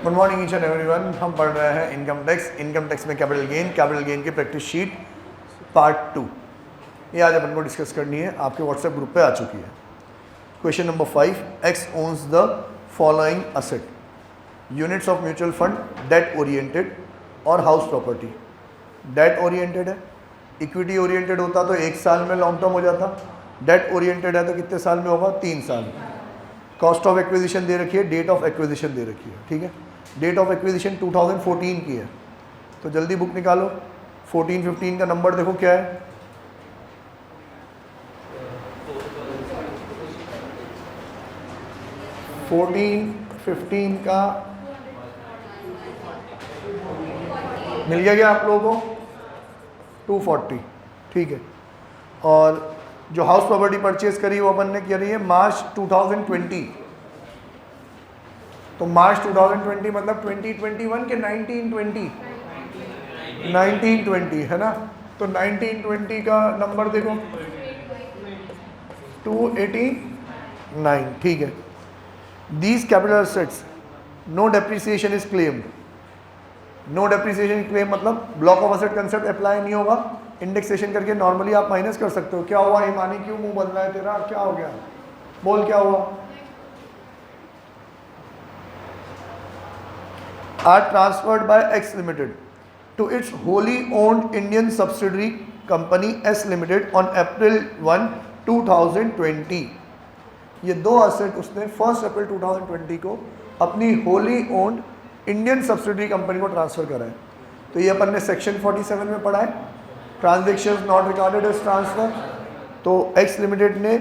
Good morning each and everyone. हम पढ़ रहे हैं इनकम टैक्स में कैपिटल गेन की प्रैक्टिस शीट पार्ट 2। ये आज अपन को डिस्कस करनी है, आपके व्हाट्सएप ग्रुप पे आ चुकी है। Question number 5, x owns the following asset, units of mutual fund, date oriented और हाउस प्रॉपर्टी। डेट ओरिएंटेड है, इक्विटी ओरिएंटेड होता तो 1 साल में लॉन्ग टर्म हो जाता, डेट ओरिएंटेड है तो कितने साल में होगा? 3 साल में। कॉस्ट ऑफ एक्विजिशन दे रखी है, डेट ऑफ एक्विजिशन दे रखी है, ठीक है। डेट ऑफ एक्विजिशन 2014 की है, तो जल्दी बुक निकालो। 14-15 का नंबर देखो क्या है। फोर्टीन 15 का मिल गया क्या आप लोगों को? 240, ठीक है। और जो हाउस प्रॉपर्टी परचेज करी वो अपन ने करी है मार्च 2020, तो मार्च 2020 मतलब 2021 के 1920 है ना। तो 1920 का नंबर देखो 289, ठीक है। These capital assets no depreciation is claimed. No depreciation claim मतलब block of asset concept apply नहीं होगा। इंडेक्सेशन करके नॉर्मली आप माइनस कर सकते हो। क्या हुआ हिमानी, क्यों मुंह बन रहा है तेरा, क्या हो गया? बोल क्या हुआ? Are transferred by X limited to its wholly owned Indian subsidiary company S limited on April 1, 2020। ये दो असेट उसने 1 अप्रैल 2020 को अपनी Holi owned Indian subsidiary company को ट्रांसफर करा है। तो ये अपन ने सेक्शन 47 में पढ़ा है, transactions not recorded as transfer. तो एक्स लिमिटेड ने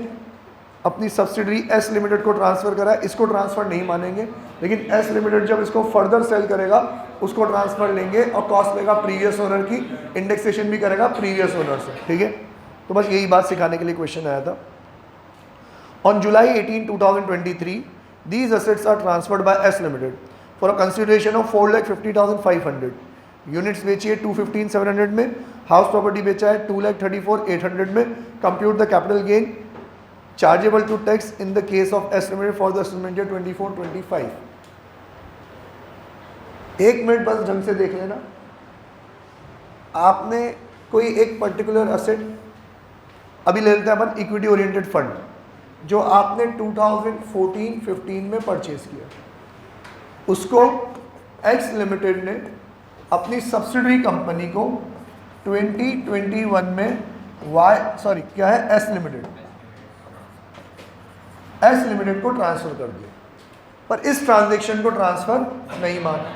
अपनी सब्सिडरी एस लिमिटेड को ट्रांसफर करा है, इसको ट्रांसफर नहीं मानेंगे, लेकिन एस लिमिटेड जब इसको फर्दर सेल करेगा उसको ट्रांसफर लेंगे और कॉस्ट लेगा प्रीवियस ओनर की, इंडेक्सेशन भी करेगा प्रीवियस ओनर से, ठीक है। तो बस यही बात सिखाने के लिए क्वेश्चन आया था। On July 18, 2023 these assets are transferred by S Limited for a consideration of 4,50,500। Units बेची है 215,700 में, हाउस प्रॉपर्टी बेचा है 2,34,800 में। Compute the capital gain chargeable to tax in the case of S limited for the estimate year 24-25। एक minute बस ढंग से देख लेना। आपने कोई एक पर्टिकुलर असेट, अभी ले लेते हैं अपन इक्विटी ओरिएंटेड फंड, जो आपने 2014-15 में परचेज किया, उसको एक्स लिमिटेड ने अपनी सब्सिडरी कंपनी को 2021 में एस लिमिटेड को ट्रांसफर कर दिया, पर इस ट्रांजैक्शन को ट्रांसफर नहीं माना।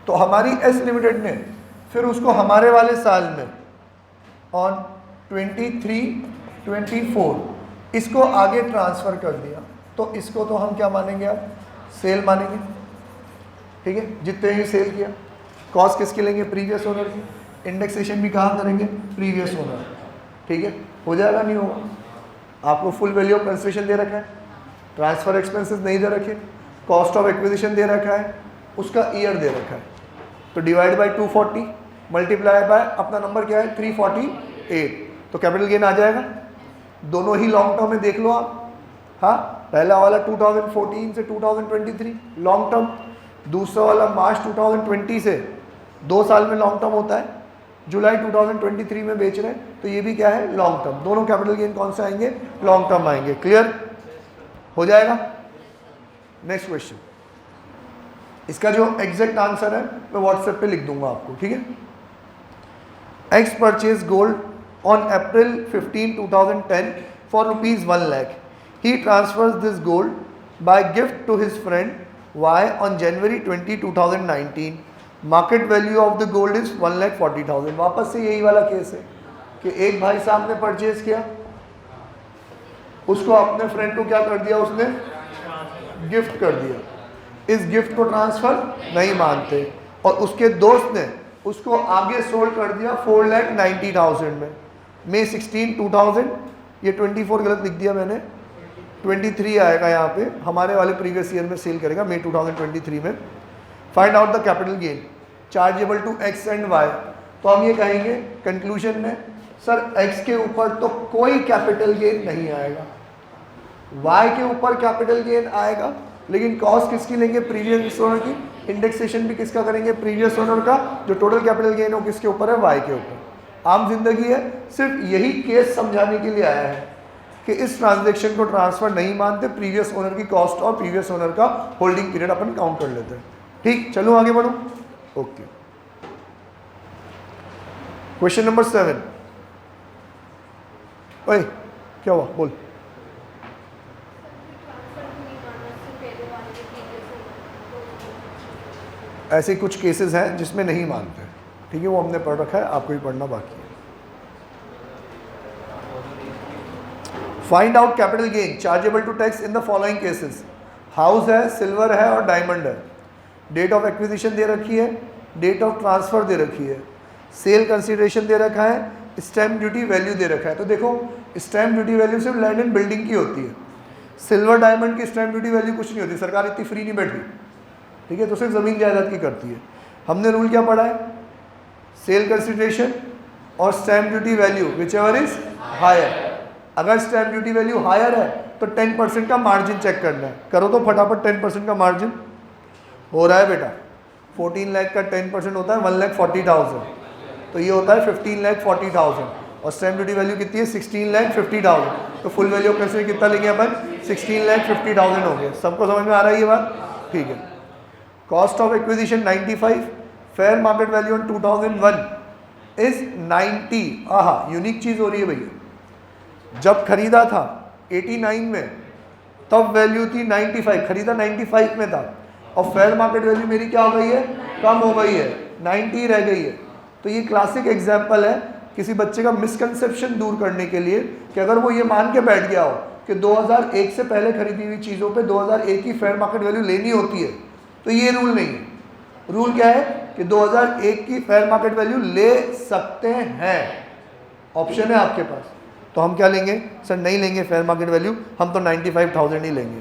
तो हमारी एस लिमिटेड ने फिर उसको हमारे वाले साल में ऑन 23-24 इसको आगे ट्रांसफ़र कर दिया। तो इसको तो हम क्या मानेंगे? अब सेल मानेंगे, ठीक है। जितने ही सेल किया, कॉस्ट किसके लेंगे? प्रीवियस ओनर की। इंडेक्सेशन भी कहाँ करेंगे? प्रीवियस ओनर, ठीक है। हो जाएगा? नहीं होगा? आपको फुल वैल्यू ऑफ कंसिडरेशन दे रखा है, ट्रांसफ़र एक्सपेंसेस नहीं दे रखे, कॉस्ट ऑफ एक्विजिशन दे रखा है, उसका ईयर दे रखा है। तो डिवाइड बाई 240 मल्टीप्लाई बाय अपना नंबर क्या है? 348। तो कैपिटल गेन आ जाएगा। दोनों ही लॉन्ग टर्म में देख लो आप। हाँ, पहला वाला 2014 से 2023 लॉन्ग टर्म, दूसरा वाला मार्च 2020 से 2 साल में लॉन्ग टर्म होता है, जुलाई 2023 में बेच रहे हैं, तो ये भी क्या है? Long term. दोनों कैपिटल गेन कौन से आएंगे? लॉन्ग टर्म आएंगे। क्लियर हो जाएगा? नेक्स्ट क्वेश्चन, इसका जो एग्जैक्ट आंसर है मैं व्हाट्सएप पे लिख दूंगा आपको, ठीक है। X purchase gold on April 15, 2010 for rupees 1 lakh. He transfers this gold by gift to his friend Y on January 20, 2019. Market value of the gold is 1,40,000। वापस से यही वाला केस है कि एक भाई साहब ने परचेज किया, उसको अपने फ्रेंड को क्या कर दिया? उसने गिफ्ट कर दिया। इस गिफ्ट को ट्रांसफर नहीं मानते, और उसके दोस्त ने उसको आगे सोल्ड कर दिया 4,90,000 में। May 16, 2000, ये 24 गलत लिख दिया मैंने, 23 आएगा यहाँ पे, हमारे वाले प्रीवियस ईयर में सेल करेगा May 2023 में। Find out the capital gain chargeable to X and Y. तो हम ये कहेंगे कंक्लूजन में, सर एक्स के ऊपर तो कोई कैपिटल गेन नहीं आएगा, वाई के ऊपर कैपिटल गेन आएगा, लेकिन कॉस्ट किसकी लेंगे? प्रीवियस ओनर की। इंडेक्सेशन भी किसका करेंगे? प्रीवियस ओनर का। जो टोटल कैपिटल गेन हो किसके ऊपर है? वाई के ऊपर। आम जिंदगी है, सिर्फ यही केस समझाने के लिए आया है कि इस ट्रांजैक्शन को ट्रांसफर नहीं मानते, प्रीवियस ओनर की कॉस्ट और प्रीवियस ओनर का होल्डिंग पीरियड अपन काउंट कर लेते हैं। ठीक, चलो आगे बढ़ो। Okay, question number 7। ओए क्या हुआ? बोल। ऐसे कुछ केसेस हैं जिसमें नहीं मानते, ठीक है, वो हमने पढ़ रखा है, आपको भी पढ़ना बाकी है। Find out capital gain chargeable to tax in the following cases. House है, सिल्वर है और डायमंड है। डेट ऑफ एक्विजिशन दे रखी है, डेट ऑफ ट्रांसफर दे रखी है, सेल कंसिडरेशन दे रखा है, स्टैम्प ड्यूटी वैल्यू दे रखा है। तो देखो, स्टैम्प ड्यूटी वैल्यू सिर्फ लैंड एंड बिल्डिंग की होती है। सिल्वर डायमंड की स्टैम्प ड्यूटी वैल्यू कुछ नहीं होती, सरकार इतनी फ्री नहीं बैठी, ठीक है, तो सिर्फ ज़मीन जायदाद की करती है। हमने रूल क्या पढ़ा है? सेल कंसिडरेशन और stamp duty value whichever is higher. अगर स्टैम्प ड्यूटी वैल्यू हायर है तो 10% का मार्जिन चेक करना है। करो तो फटाफट 10% का मार्जिन हो रहा है बेटा। 14 लाख का 10% होता है 1,40,000, तो ये होता है 15,40,000। और स्टैम्प ड्यूटी वैल्यू कितनी है? 16,50,000। तो फुल वैल्यू ऑफ कंसिडरेशन कितना लेंगे अपन? 16,50,000 हो गए। सबको समझ में आ रहा है ये बात? ठीक है। Cost of acquisition 95, fair market value on 2001 is 90। आहा, यूनिक चीज़ हो रही है भैया। जब खरीदा था 89 में, तब वैल्यू थी 95, खरीदा 95 में था, और फेयर मार्केट वैल्यू मेरी क्या हो गई है? कम हो गई है, 90 रह गई है। तो ये क्लासिक एग्जाम्पल है किसी बच्चे का मिसकंसेप्शन दूर करने के लिए कि अगर वो ये मान के बैठ गया हो कि 2001 से पहले खरीदी हुई चीज़ों पे 2001 की फेयर मार्केट वैल्यू लेनी होती है, तो ये रूल नहीं है। रूल क्या है कि 2001 की फेयर मार्केट वैल्यू ले सकते हैं, ऑप्शन है आपके पास। तो हम क्या लेंगे? सर नहीं लेंगे फेयर मार्केट वैल्यू, हम तो 95,000 ही लेंगे।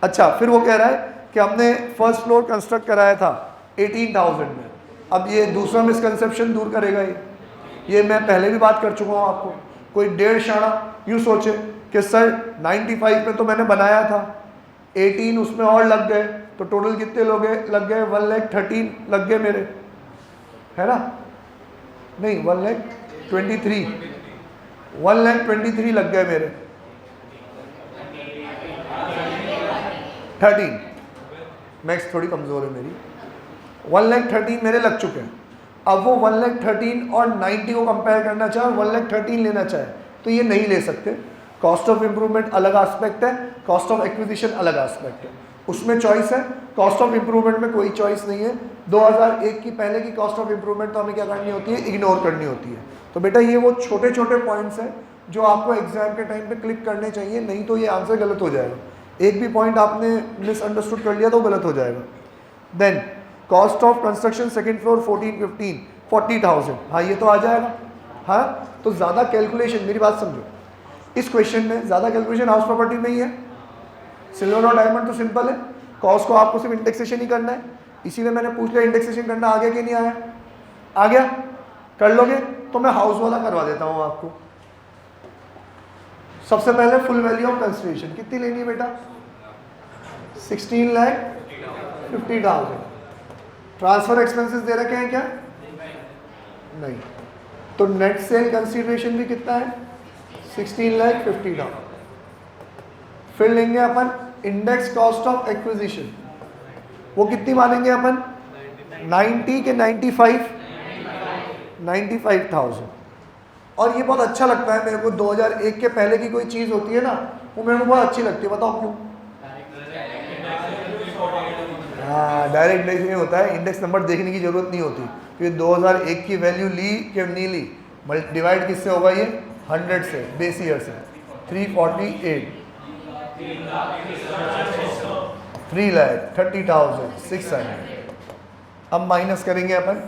अच्छा, फिर वो कह रहा है कि हमने फर्स्ट फ्लोर कंस्ट्रक्ट कराया था 18,000 में। अब ये दूसरा मिसकंसेप्शन दूर करेगा ये मैं पहले भी बात कर चुका हूँ आपको। कोई 1.5 शाणा यूँ सोचे कि सर 95 में तो मैंने बनाया था, 18 उसमें और लग गए, तो टोटल कितने लग गए? 1,13,000 लग गए मेरे, है ना? नहीं, 1,23,000 लग गए मेरे। 13, मैक्स थोड़ी कमज़ोर है मेरी। 1,13,000 मेरे लग चुके हैं। अब वो 1,13,000 और 90 को कंपेयर करना चाहे और 1,13,000 लेना चाहे तो ये नहीं ले सकते। कॉस्ट ऑफ इम्प्रूवमेंट अलग एस्पेक्ट है, कॉस्ट ऑफ एक्विजिशन अलग एस्पेक्ट है, उसमें चॉइस है। कॉस्ट ऑफ इम्प्रूवमेंट में कोई चॉइस नहीं है। 2001 की पहले की कॉस्ट ऑफ इम्प्रूवमेंट तो हमें क्या करनी होती है? इग्नोर करनी होती है। तो बेटा ये वो छोटे छोटे पॉइंट्स हैं जो आपको एग्जाम के टाइम पे क्लिक करने चाहिए, नहीं तो ये आंसर गलत हो जाएगा। एक भी पॉइंट आपने मिसअंडरस्टूड कर लिया तो गलत हो जाएगा। Then cost of construction second floor 14-15 40,000, हाँ ये तो आ जाएगा। हाँ, तो ज़्यादा कैलकुलेशन, मेरी बात समझो, इस क्वेश्चन में ज़्यादा कैलकुलेशन हाउस प्रॉपर्टी में ही है। सिल्वर और डायमंड तो सिंपल है, कॉस्ट को आपको सिर्फ इंडेक्सेशन ही करना है। इसीलिए मैंने पूछ लिया इंडेक्सेशन करना आ गया कि नहीं आया? आ गया, कर लोगे तो मैं हाउस वाला करवा देता हूँ आपको। सबसे पहले फुल वैल्यू ऑफ कंसिडरेशन कितनी लेनी है बेटा? 16,50,000। ट्रांसफर एक्सपेंसेस दे रखे हैं क्या? नहीं। तो नेट सेल कंसिडरेशन भी कितना है? 16,50,000। फिर लेंगे अपन इंडेक्स कॉस्ट ऑफ एक्विजिशन, वो कितनी मानेंगे अपन? 90 के 95,000। और ये बहुत अच्छा लगता है मेरे को, 2001 के पहले की कोई चीज़ होती है ना, वो मेरे को बहुत अच्छी लगती है। बताओ क्यों? हाँ, डायरेक्ट इंडेक्स में होता है, इंडेक्स नंबर देखने की जरूरत नहीं होती, क्योंकि 2001 की वैल्यू ली कि नहीं ली, डिवाइड किससे होगा? ये 100 से, बेस ईयर से। 348, 3,30,600। अब माइनस करेंगे अपन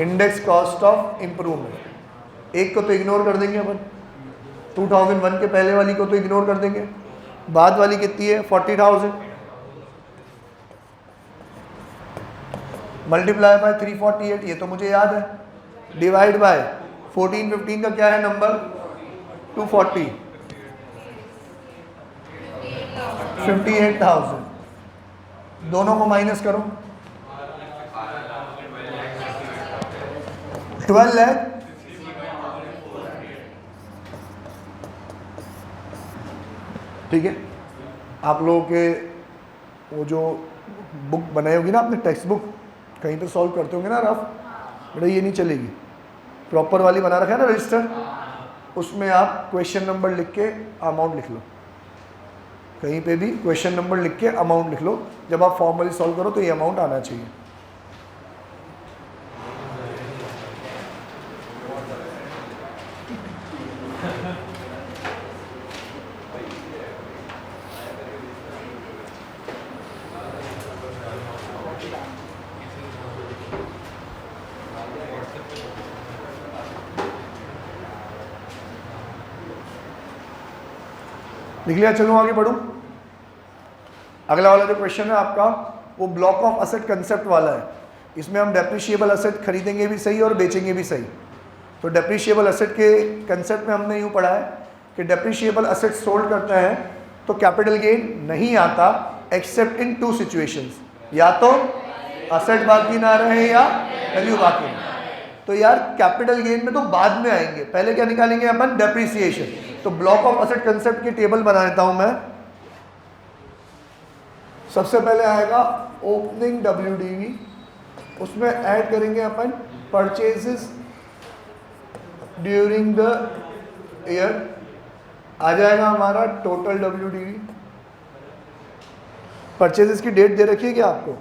इंडेक्स कॉस्ट ऑफ इम्प्रूवमेंट। एक को तो इग्नोर कर देंगे अपन, 2001 के पहले वाली को तो इग्नोर कर देंगे। बाद वाली कितनी है? 40,000 मल्टीप्लाई बाय 348, ये तो मुझे याद है, डिवाइड बाय 14-15 का क्या है नंबर? 240। 58,000, दोनों को माइनस करो, 12 लाख। ठीक है, आप लोगों के वो जो बुक बनाई होगी ना आपने, टेक्स्ट बुक कहीं पे सॉल्व करते होंगे ना रफ, बेटा ये नहीं चलेगी, प्रॉपर वाली बना रखा है ना रजिस्टर, उसमें आप क्वेश्चन नंबर लिख के अमाउंट लिख लो, कहीं पे भी क्वेश्चन नंबर लिख के अमाउंट लिख लो, जब आप फॉर्मली सॉल्व करो तो ये अमाउंट आना चाहिए। लिख लिया, चलो आगे बढ़ूं। अगला वाला जो क्वेश्चन है आपका वो ब्लॉक ऑफ असेट कंसेप्ट वाला है। इसमें हम डेप्रिशिएबल असेट खरीदेंगे भी सही और बेचेंगे भी सही। तो डेप्रिशिएबल असेट के कंसेप्ट में हमने यूँ पढ़ा है कि डेप्रिशिएबल असेट सोल्ड करते हैं तो कैपिटल गेन नहीं आता एक्सेप्ट इन 2 सिचुएशंस, या तो असेट बाकी ना रहे या वैल्यू बाकी ना। तो यार कैपिटल गेन में तो बाद में आएंगे, पहले क्या निकालेंगे अपन, डेप्रिसिएशन। तो ब्लॉक ऑफ असेट कंसेप्ट की टेबल बना देता हूं मैं। सबसे पहले आएगा ओपनिंग WDV, उसमें ऐड करेंगे अपन परचेजेस ड्यूरिंग द ईयर, आ जाएगा हमारा टोटल WDV। परचेजेस की डेट दे रखी है क्या आपको?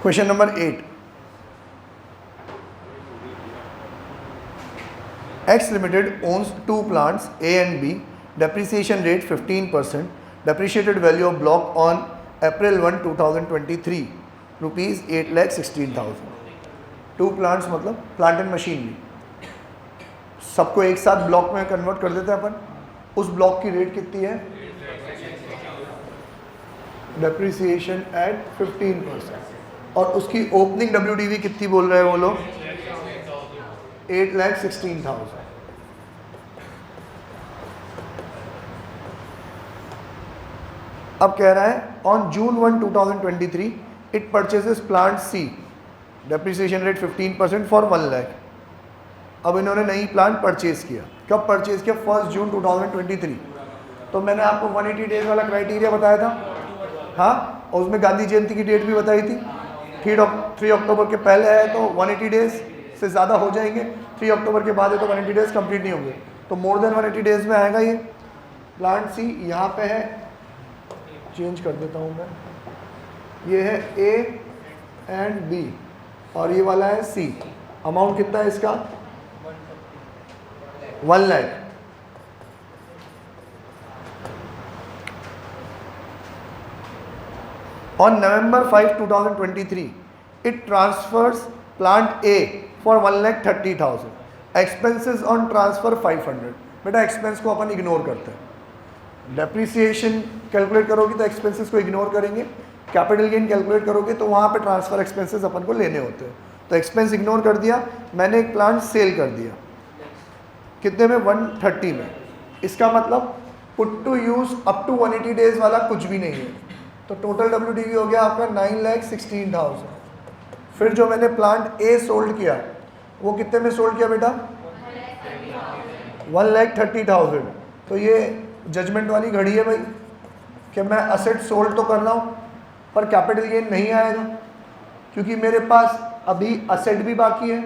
Question number 8, X Limited owns 2 plants A and B, depreciation rate 15%, depreciated value of block on April 1, 2023, rupees 8,16,000। 2 plants मतलब प्लांट एंड मशीनरी, सबको एक साथ ब्लॉक में कन्वर्ट कर देते हैं अपन। उस ब्लॉक की रेट कितनी है? डेप्रिसिएशन एट 15%, और उसकी ओपनिंग WDV कितनी बोल रहे हैं वो लोग? 8,16,000। अब कह रहा है on June 1, 2023 it purchases plant C, depreciation rate 15% for 1 lakh. अब इन्होंने नई प्लांट परचेज किया, कब परचेज किया? 1 जून 2023। तो मैंने आपको 180 डेज वाला क्राइटेरिया बताया था, हाँ, और उसमें गांधी जयंती की डेट भी बताई थी। 3 अक्टूबर के पहले है तो 180 डेज से ज़्यादा हो जाएंगे, 3 अक्टूबर के बाद है तो 180 डेज कंप्लीट नहीं होंगे, तो मोर देन 180 डेज में आएगा ये। प्लांट C यहाँ पे है, चेंज कर देता हूँ मैं, ये है A एंड B और ये वाला है C। अमाउंट कितना है इसका? 1 lakh. On November 5, 2023, it transfers plant A for 1,30,000. Expenses on transfer 500। बेटा एक्सपेंस को अपन इग्नोर करते हैं, डेप्रिसिएशन कैलकुलेट करोगे तो एक्सपेंसेस को इग्नोर करेंगे, कैपिटल गेन कैलकुलेट करोगे तो वहाँ पे ट्रांसफ़र एक्सपेंसेस अपन को लेने होते हैं। तो एक्सपेंस इग्नोर कर दिया, मैंने एक प्लांट सेल कर दिया कितने में, 130 में। इसका मतलब put to use up to 180 days वाला कुछ भी नहीं है। तो टोटल WDV हो गया आपका 9,16,000। फिर जो मैंने प्लांट ए सोल्ड किया वो कितने में सोल्ड किया बेटा, 1,30,000। तो ये जजमेंट वाली घड़ी है भाई कि मैं असेट सोल्ड तो कर रहा हूँ पर कैपिटल गेन नहीं आएगा, क्योंकि मेरे पास अभी असेट भी बाकी है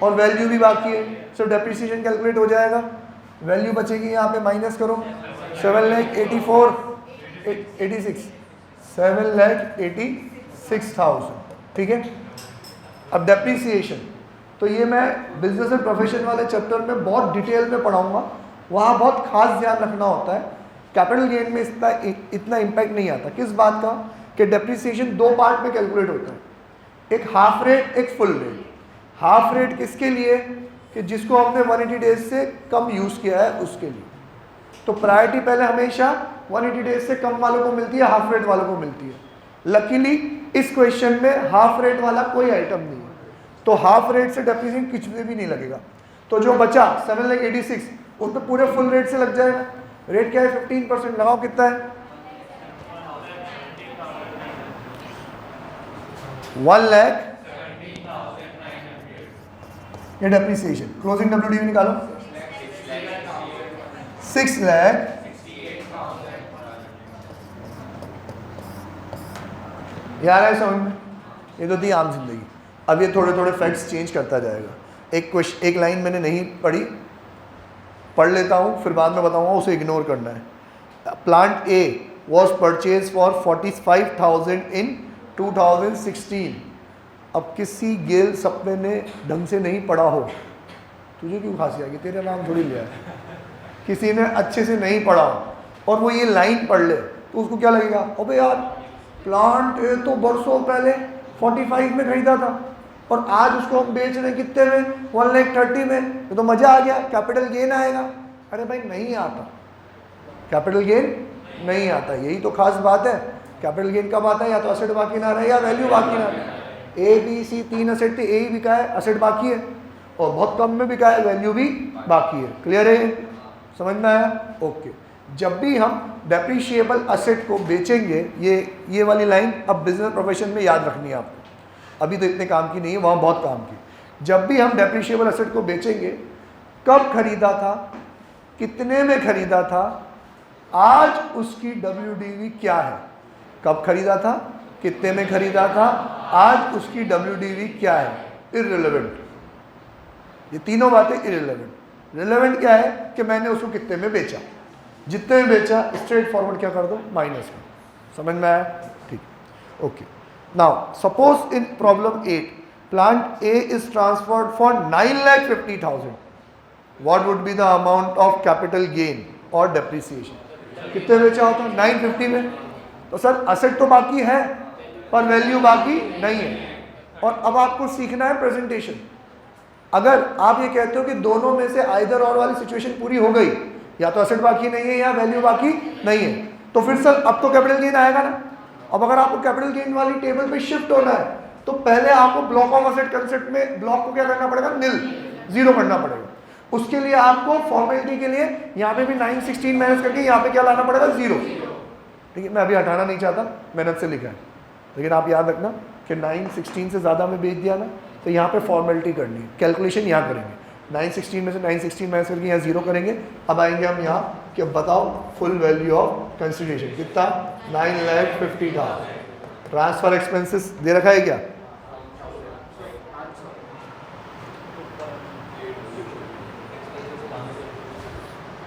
और वैल्यू भी बाकी है। सो डेप्रिसिएशन कैलकुलेट हो जाएगा, वैल्यू बचेगी यहाँ पे, माइनस करो 7,86,000, ठीक है। अब डेप्रिसिएशन तो ये मैं बिजनेस एंड प्रोफेशन वाले चैप्टर में बहुत डिटेल में पढ़ाऊंगा, वहाँ बहुत खास ध्यान रखना होता है। कैपिटल गेन में इतना इम्पैक्ट नहीं आता। किस बात का, कि डेप्रिसिएशन दो पार्ट में कैलकुलेट होता है, एक हाफ रेट, एक फुल रेट। हाफ रेट किसके लिए, कि जिसको हमने 180 डेज से कम यूज़ किया है उसके लिए। तो प्रायोरिटी पहले हमेशा 180 डेज से कम वालों को मिलती है, हाफ रेट वालों को मिलती है। लकीली इस क्वेश्चन में हाफ रेट वाला कोई आइटम नहीं है, तो हाफ रेट से डेप्रिसिएशन कुछ भी नहीं लगेगा। तो जो बचा 7,86,000 उस पर पूरे फुल रेट से लग जाएगा। रेट क्या है, 15%। लगाओ कितना है, 1,00,000 ये डेप्रिसिएशन। क्लोजिंग WDV निकालो, 6,00,000 यार है समझ में। ये तो थी आम जिंदगी। अब ये थोड़े थोड़े फैक्ट्स चेंज करता जाएगा। एक लाइन मैंने नहीं पढ़ी, पढ़ लेता हूँ फिर बाद में बताऊँगा, उसे इग्नोर करना है। Plant A was purchase for 45,000 इन 2016। अब किसी गेल सपने ने ढंग से नहीं पढ़ा हो, तुझे क्यों खांसी आ गई, तेरा नाम थोड़ी लिया है, किसी ने अच्छे से नहीं पढ़ा हो और वो ये लाइन पढ़ ले तो उसको क्या लगेगा, अबे यार प्लांट ए तो बरसों पहले 45 में खरीदा था और आज उसको हम बेच रहे कितने में, 1,30,000 में। तो मज़ा आ गया, कैपिटल गेन आएगा। अरे भाई नहीं आता, कैपिटल गेन नहीं आता। यही तो खास बात है। कैपिटल गेन कब आता है, या तो असेट बाकी ना रहे या वैल्यू बाकी ना रहे। ABC 3 असेट थे, ए ही बिका है, असेट बाकी है, और बहुत कम में बिका है, वैल्यू भी बाकी है। क्लियर है, समझ में आया? ओके। जब भी हम डेप्रिशिएबल असेट को बेचेंगे, ये वाली लाइन अब बिजनेस प्रोफेशन में याद रखनी है आपको, अभी तो इतने काम की नहीं है, वहाँ बहुत काम की। जब भी हम डेप्रिशिएबल असेट को बेचेंगे, कब खरीदा था, कितने में खरीदा था, आज उसकी WDV क्या है, कब खरीदा था, कितने में खरीदा था, आज उसकी WDV क्या है, इररिलेवेंट। ये तीनों बातें इररिलेवेंट। रिलेवेंट क्या है कि मैंने उसको कितने में बेचा, जितने में बेचा स्ट्रेट फॉरवर्ड क्या कर दो, माइनस में। समझ में आया? ठीक, okay. Now suppose in problem 8 plant A is transferred for 9,50,000, what would be the amount of capital gain और डेप्रिसिएशन। कितने बेचा होता है, 950 में। तो सर असेट तो बाकी है पर वैल्यू बाकी नहीं है। और अब आपको सीखना है प्रेजेंटेशन। अगर आप ये कहते हो कि दोनों में से आइदर और वाली सिचुएशन पूरी हो गई, या तो असेट बाकी नहीं है या वैल्यू बाकी नहीं है, तो फिर सर अब तो कैपिटल गेन आएगा ना। अब अगर आपको कैपिटल गेन वाली टेबल पे शिफ्ट होना है तो पहले आपको ब्लॉक ऑफ असेट कंसेप्ट में ब्लॉक को क्या करना पड़ेगा, निल, जीरो करना पड़ेगा। उसके लिए आपको फॉर्मेलिटी के लिए यहाँ पे भी 916 माइनस करके यहाँ पे क्या लाना पड़ेगा, जीरो। ठीक है, मैं अभी हटाना नहीं चाहता, मेहनत से लिखा है, लेकिन आप याद रखना कि 916 से ज़्यादा में बेच दिया ना तो यहाँ पे फॉर्मेलिटी करनी है, कैलकुलेशन यहाँ करेंगे। 916 में से 916 माइनस करके यहाँ जीरो करेंगे। अब आएंगे हम यहाँ कि बताओ फुल वैल्यू ऑफ कंसिडरेशन कितना, 9,50,000। ट्रांसफर एक्सपेंसेस दे रखा है क्या,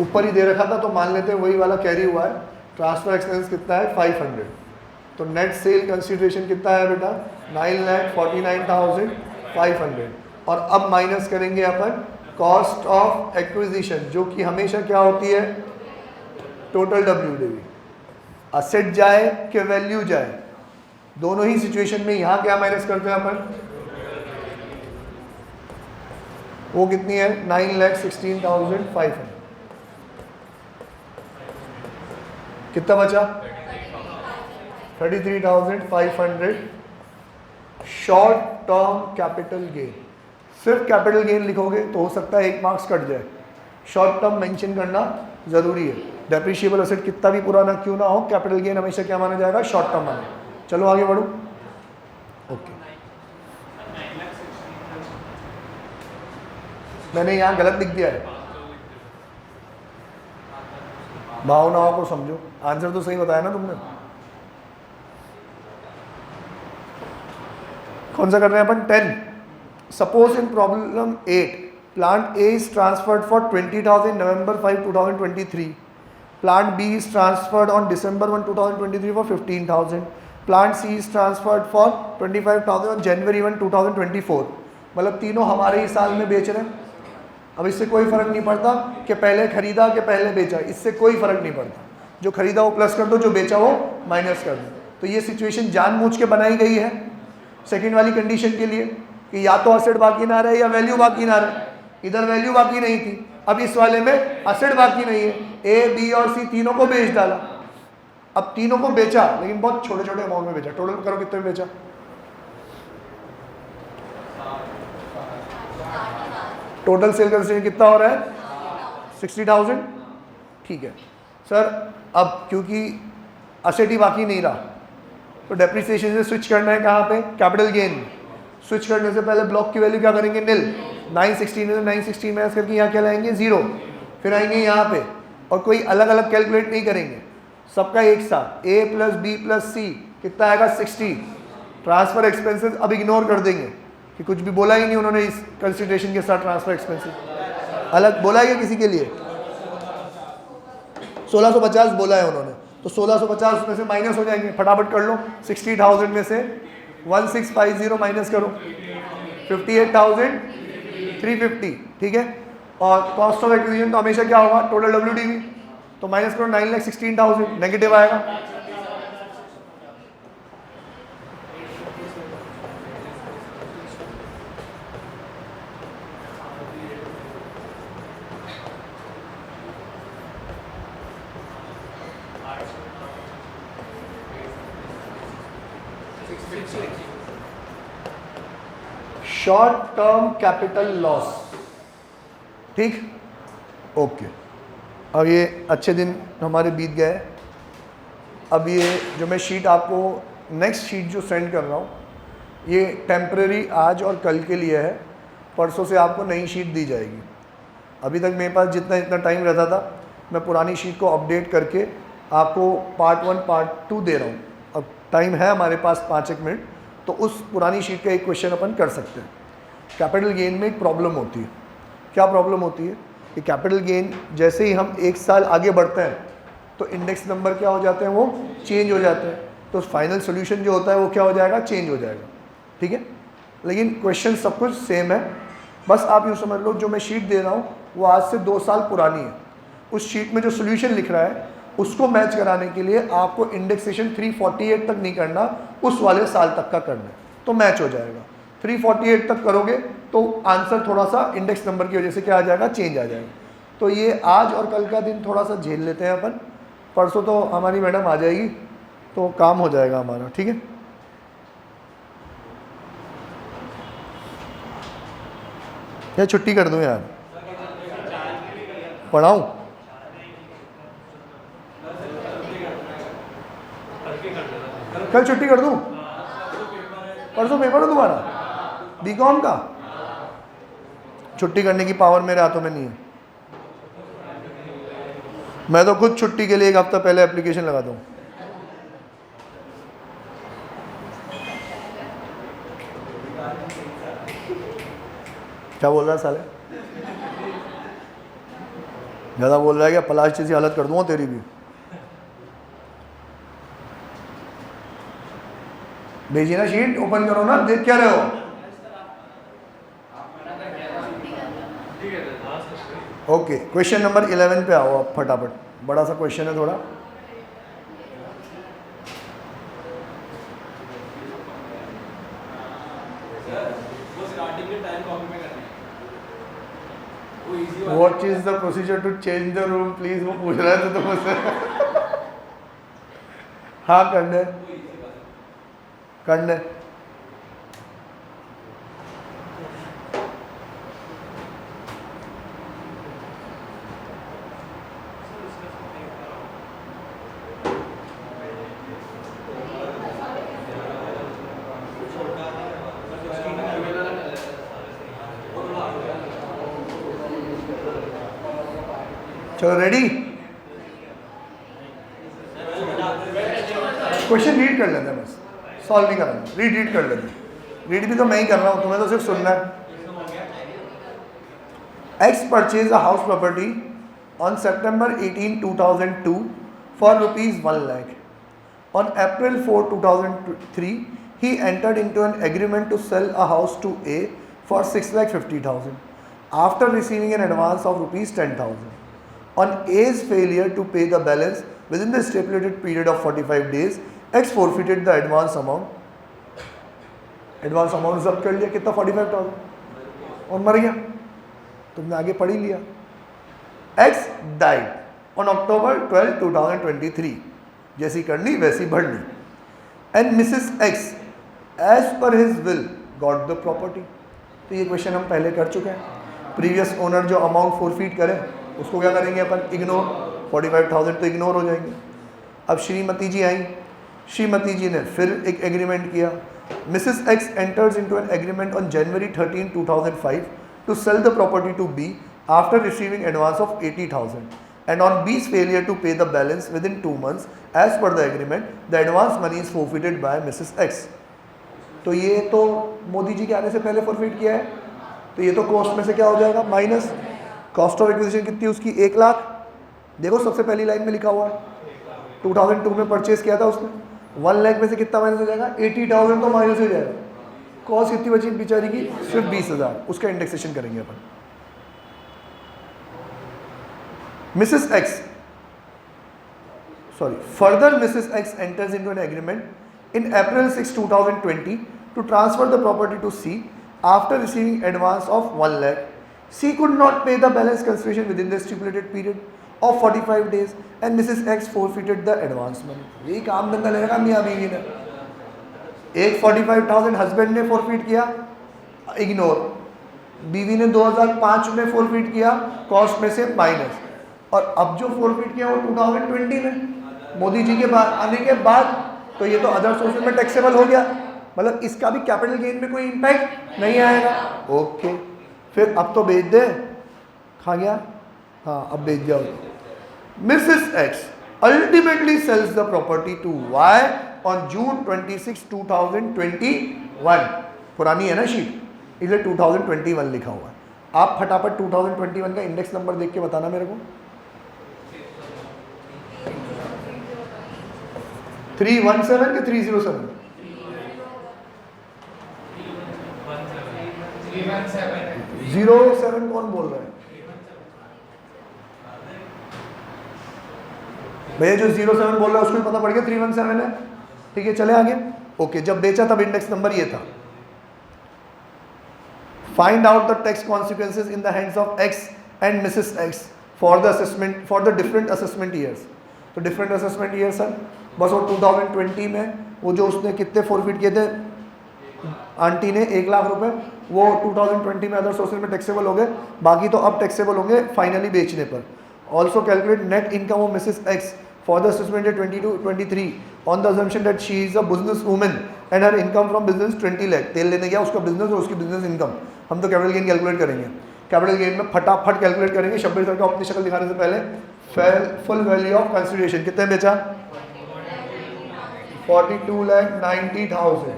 ऊपर ही दे रखा था तो मान लेते हैं वही वाला कैरी हुआ है। ट्रांसफर एक्सपेंस कितना है, 500। तो नेट सेल कंसिडरेशन कितना है बेटा, 9,49,500। और अब माइनस करेंगे अपन कॉस्ट ऑफ एक्विजिशन, जो कि हमेशा क्या होती है, टोटल WDV। असेट जाए कि वैल्यू जाए, दोनों ही सिचुएशन में यहाँ क्या माइनस करते हैं अपन, वो कितनी है, 9,16,500। कितना बचा 33,500 शॉर्ट टर्म कैपिटल गेन। सिर्फ कैपिटल गेन लिखोगे तो हो सकता है 1 मार्क्स कट जाए, शॉर्ट टर्म मेंशन करना जरूरी है। डेप्रिशिएबल एसेट कितना भी पुराना क्यों ना हो, कैपिटल गेन हमेशा क्या माना जाएगा, शॉर्ट टर्म माना। चलो आगे बढ़ो। ओके, मैंने यहाँ गलत लिख दिया है, भावनाओं को समझो, आंसर तो सही बताया ना तुमने। कौन सा कर रहे हैं अपन, 10। Suppose in problem 8 plant A is transferred for 20,000 November 5, 2023, plant B is transferred on December 1, 2023 for 15,000, plant C is transferred for 25,000 on January 1, 2024। मतलब तीनों हमारे ही साल में बेच रहे हैं। अब इससे कोई फर्क नहीं पड़ता कि पहले खरीदा कि पहले बेचा, इससे कोई फर्क नहीं पड़ता। जो खरीदा वो प्लस कर दो, जो बेचा वो माइनस कर दो। तो ये सिचुएशन जानबूझ के बनाई गई है सेकंड वाली कंडीशन के लिए कि या तो एसेट बाकी ना रहे या वैल्यू बाकी ना रहे। इधर वैल्यू बाकी नहीं थी, अब इस वाले में एसेट बाकी नहीं है। ए बी और सी तीनों को बेच डाला। अब तीनों को बेचा लेकिन बहुत छोटे छोटे अमाउंट में बेचा। टोटल करो कितने में बेचा, टोटल सेल कंसिडरेशन कितना हो रहा है 60,000। ठीक है सर, अब क्योंकि एसेट ही बाकी नहीं रहा तो डेप्रिसिएशन से स्विच करना है कहाँ पे, कैपिटल गेन। स्विच करने से पहले ब्लॉक की वैल्यू क्या करेंगे, निल। 916 में 916 माइनस करके यहाँ क्या लाएंगे 0, फिर आएंगे यहाँ पे और कोई अलग अलग कैलकुलेट नहीं करेंगे, सबका एक साथ। A + B + C कितना आएगा 60। ट्रांसफर एक्सपेंसेस अब इग्नोर कर देंगे कि कुछ भी बोला ही नहीं उन्होंने इस कंसिडरेशन के साथ। ट्रांसफर एक्सपेंसेस अलग बोला है किसी के लिए, 1650 बोला है उन्होंने, तो 1650 उसमें से माइनस हो जाएंगे। फटाफट कर लो, 60,000 में से 1650 माइनस करो 58,350। ठीक है, और कॉस्ट ऑफ एक्विजिशन तो हमेशा क्या होगा, टोटल WDV, तो माइनस करो 9,16,000, नेगेटिव आएगा। Short term capital loss. ठीक, ओके। अब ये अच्छे दिन हमारे बीत गए। अब ये जो मैं शीट आपको नेक्स्ट शीट जो सेंड कर रहा हूँ ये टेम्परेरी आज और कल के लिए है, परसों से आपको नई शीट दी जाएगी। अभी तक मेरे पास जितना टाइम रहता था मैं पुरानी शीट को अपडेट करके आपको पार्ट 1 पार्ट 2 दे रहा हूँ। अब टाइम है हमारे पास 5-1 मिनट, तो उस पुरानी शीट का एक क्वेश्चन अपन कर सकते हैं। कैपिटल गेन में एक प्रॉब्लम होती है। क्या प्रॉब्लम होती है कि कैपिटल गेन जैसे ही हम 1 साल आगे बढ़ते हैं तो इंडेक्स नंबर क्या हो जाते हैं, वो चेंज हो जाते हैं। तो फाइनल सोल्यूशन जो होता है वो क्या हो जाएगा, चेंज हो जाएगा। ठीक है, लेकिन क्वेश्चन सब कुछ सेम है। बस आप यूँ समझ लो जो मैं शीट दे रहा हूँ वो आज से 2 साल पुरानी है। उस शीट में जो सोल्यूशन लिख रहा है उसको मैच कराने के लिए आपको इंडेक्सेशन 348 तक नहीं करना, उस वाले साल तक का करना है, तो मैच हो जाएगा। 348 तक करोगे तो आंसर थोड़ा सा इंडेक्स नंबर की वजह से क्या आ जाएगा, चेंज आ जाएगा। तो ये आज और कल का दिन थोड़ा सा झेल लेते हैं अपन, परसों तो हमारी मैडम आ जाएगी तो काम हो जाएगा हमारा। ठीक है, या छुट्टी कर दूँ यार, पढ़ाऊँ? कल छुट्टी कर दूँ, परसों पेपर है तुम्हारा बीकॉम का। छुट्टी करने की पावर मेरे हाथों में नहीं है। मैं तो खुद छुट्टी के लिए 1 हफ्ता पहले एप्लीकेशन लगाता हूँ। क्या बोल रहा है साले, ज़्यादा बोल रहा है क्या? पलाश जैसी हालत कर दूँगा तेरी भी। भेजी ना शीट, ओपन करो ना, देख क्या रहे हो। ओके, क्वेश्चन नंबर 11 पे आओ आप फटाफट, बड़ा सा क्वेश्चन है थोड़ा। What is the procedure to change the room, please वो पूछ रहा है तो मुझसे। हाँ कर ले, कर ले। चलो रेडी, क्वेश्चन रीड कर लेते हैं, बस सॉल्व नहीं करना, रीड कर लेते हैं। रीड भी तो मैं ही कर रहा हूँ, तुम्हें तो सिर्फ सुनना है। X purchased a house property on September 18, 2002 for rupees 1 lakh. On April 4, 2003, he entered into an agreement to sell a house to A for 6,50,000 after receiving an advance of rupees 10,000. On A's failure to pay the balance within the stipulated period of 45 days, X forfeited the advance amount. Advance amount जब्त कर लिया, कितना 45,000, और मर गया। तुमने आगे पढ़ ही लिया। X died on October 12, 2023, जैसी करनी वैसी भरनी। And Mrs X as per his will got the property। तो ये क्वेश्चन हम पहले कर चुके हैं। प्रीवियस ओनर जो अमाउंट फोरफीट करे उसको क्या करेंगे अपन, इग्नोर। 45,000 तो इग्नोर हो जाएंगे। अब श्रीमती जी आई, श्रीमती जी ने फिर एक एग्रीमेंट किया। Mrs X enters into an agreement on January 13, 2005 to sell the property to B after receiving advance of 80,000, and on B's failure to pay the balance within 2 months as per the agreement, the advance money is forfeited by Mrs. X। तो ये तो मोदी जी के आने से पहले forfeit किया है, तो ये तो कॉस्ट में से क्या हो जाएगा, माइनस। कॉस्ट ऑफ एक्विजिशन कितनी उसकी, 1 लाख। देखो सबसे पहली लाइन में लिखा हुआ है 2002 में परचेज किया था उसने, 1 लाख में से कितना माइनस हो जाएगा, 80,000 तो माइनस हो जाएगा। कॉस्ट कितनी बची बेचारी की, सिर्फ 20,000, उसका इंडेक्सेशन करेंगे अपन। Mrs X, further Mrs. X enters into an agreement in April 6, 2020 to transfer the property to C after receiving advance of 1 lakh. C could not pay the balance consideration within the stipulated period of 45 days and Mrs. X forfeited the advance money। यही काम धंधा लेगा मियाँ बीवी ने। एक 45,000 husband ने forfeit किया, इग्नोर। बीवी ने 2005 में फॉरफिट किया, कॉस्ट में से माइनस। और अब जो फॉरफिट किया वो 2020 में मोदी जी के बाद आने के बाद, तो ये तो अदर सोर्सेज में टैक्सेबल हो गया, मतलब इसका भी कैपिटल गेन में कोई इम्पैक्ट नहीं आएगा। ओके, फिर अब तो बेच दे, खा गया, हाँ अब बेच जाओ। Mrs X ultimately sells the property to Y on June 26, 2021। पुरानी है ना शीट, इसलिए 2021 लिखा हुआ है। आप फटाफट 2021 का इंडेक्स नंबर देख के बताना मेरे को। 317 के 307? 07 कौन बोल रहा है भैया? जो 07 बोल रहा है उसको भी पता पड़ गया 317 है। ठीक है, चले आगे। ओके, जब बेचा तब इंडेक्स नंबर ये था। Find out the tax consequences in the hands of X and Mrs X for the assessment for the different assessment years. तो डिफरेंट असेसमेंट ईयर सर बस वो 2020 में वो जो उसने कितने फॉरफिट किए थे आंटी ने, 1 लाख रुपए, वो 2020 में अदर सोर्सेज में टैक्सेबल हो गए, बाकी तो अब टैक्सेबल होंगे फाइनली बेचने पर। Also calculate net income of Mrs X for the assessment 22-23 on the assumption that she is a business women and her income from business 20 lakh. तेल लेने गया, उसका बिजनेस और उसकी बिजनेस इनकम। हम तो कैपिटल गेन कैलकुलेट करेंगे, कैपिटल गेन में फटाफट कैलकुलेट करेंगे। शब्बीर सर को अपनी शक्ल दिखाने से पहले फुल वैल्यू ऑफ कंसिडरेशन कितने बेचा, 42,90,000।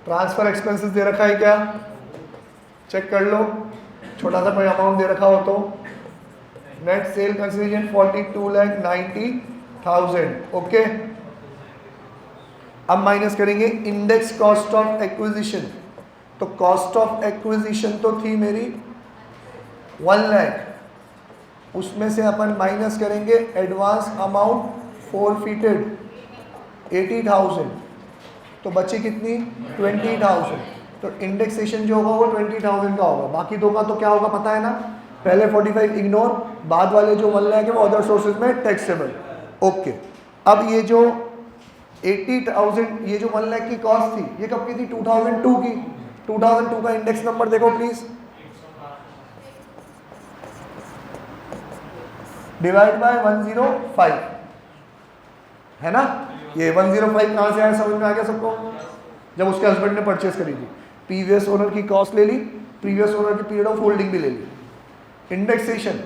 ट्रांसफर एक्सपेंसेस दे रखा है क्या, चेक कर लो, छोटा सा कोई अमाउंट दे रखा हो तो। Net sale consideration 42,90,000। ओके, अब माइनस करेंगे इंडेक्स कॉस्ट ऑफ एक्विजिशन। तो कॉस्ट ऑफ एक्विजिशन तो थी मेरी 1 लाख, उसमें से अपन माइनस करेंगे एडवांस अमाउंट फॉरफिटेड 80,000, तो बची कितनी 20,000। तो इंडेक्सेशन जो होगा वो 20,000 का होगा, बाकी दो का तो क्या होगा पता है ना, पहले 45 इग्नोर, बाद वाले जो 1 लाख है वो अदर सोर्सेज में टैक्सेबल। ओके, अब ये जो 80,000, ये जो 1 लाख की कॉस्ट थी ये कब की थी? 2002 की। 2002 का इंडेक्स नंबर देखो प्लीज, डिवाइड बाय 105 है ना। ये 105 कहाँ से आया, समझ में आ गया सबको? जब उसके हस्बैंड ने परचेस करी थी, प्रीवियस ओनर की कॉस्ट ले ली, प्रीवियस ओनर की पीरियड ऑफ होल्डिंग भी ले ली। इंडेक्सेशन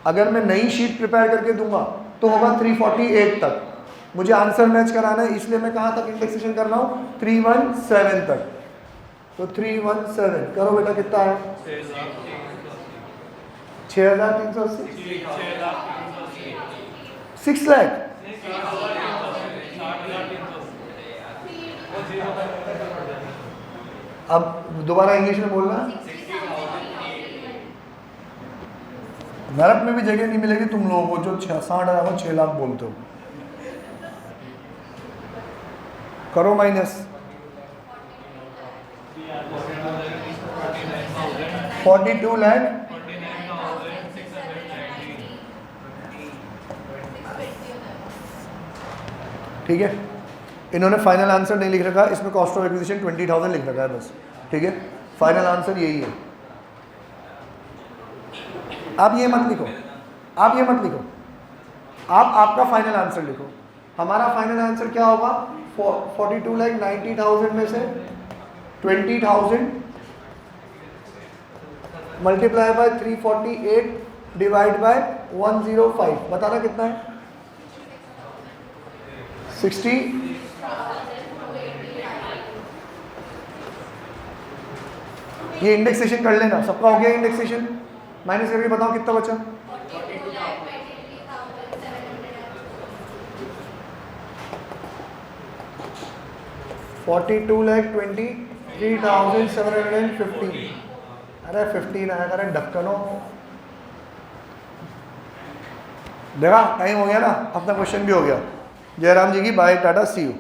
अगर मैं नई शीट प्रिपेयर करके दूंगा तो होगा 348 तक। मुझे आंसर मैच कराना है, इसलिए मैं कहाँ तक इंडेक्सेशन कर रहा हूँ? 317 तक। तो 317 करो बेटा, कितना है? 6,380, 6 लाख। अब दोबारा इंग्लिश में बोलना। नरक में भी जगह नहीं मिलेगी तुम लोगों को जो 60,000 6 लाख बोलते हो। करो माइनस 42 लाख। ठीक है, इन्होंने फाइनल आंसर नहीं लिख रखा, इसमें कॉस्ट ऑफ एक्विजिशन 20,000 लिख रखा है बस। ठीक है, फाइनल आंसर यही है। आप ये मत लिखो, आप ये मत लिखो, आप आपका फाइनल आंसर लिखो। हमारा फाइनल आंसर क्या होगा? 42,90,000 में से 20,000 मल्टीप्लाई बाय 348 डिवाइड बाय 105, बताना कितना है? 60। ये इंडेक्सेशन कर लेना, सबका हो गया इंडेक्सेशन? माइनस करके बताओ कितना बचा? 42,23,750। अरे 15 आया करे ढक्कनो। देखा, टाइम हो गया ना, अपना क्वेश्चन भी हो गया। जयराम जी की बाय, टाटा, सी यू।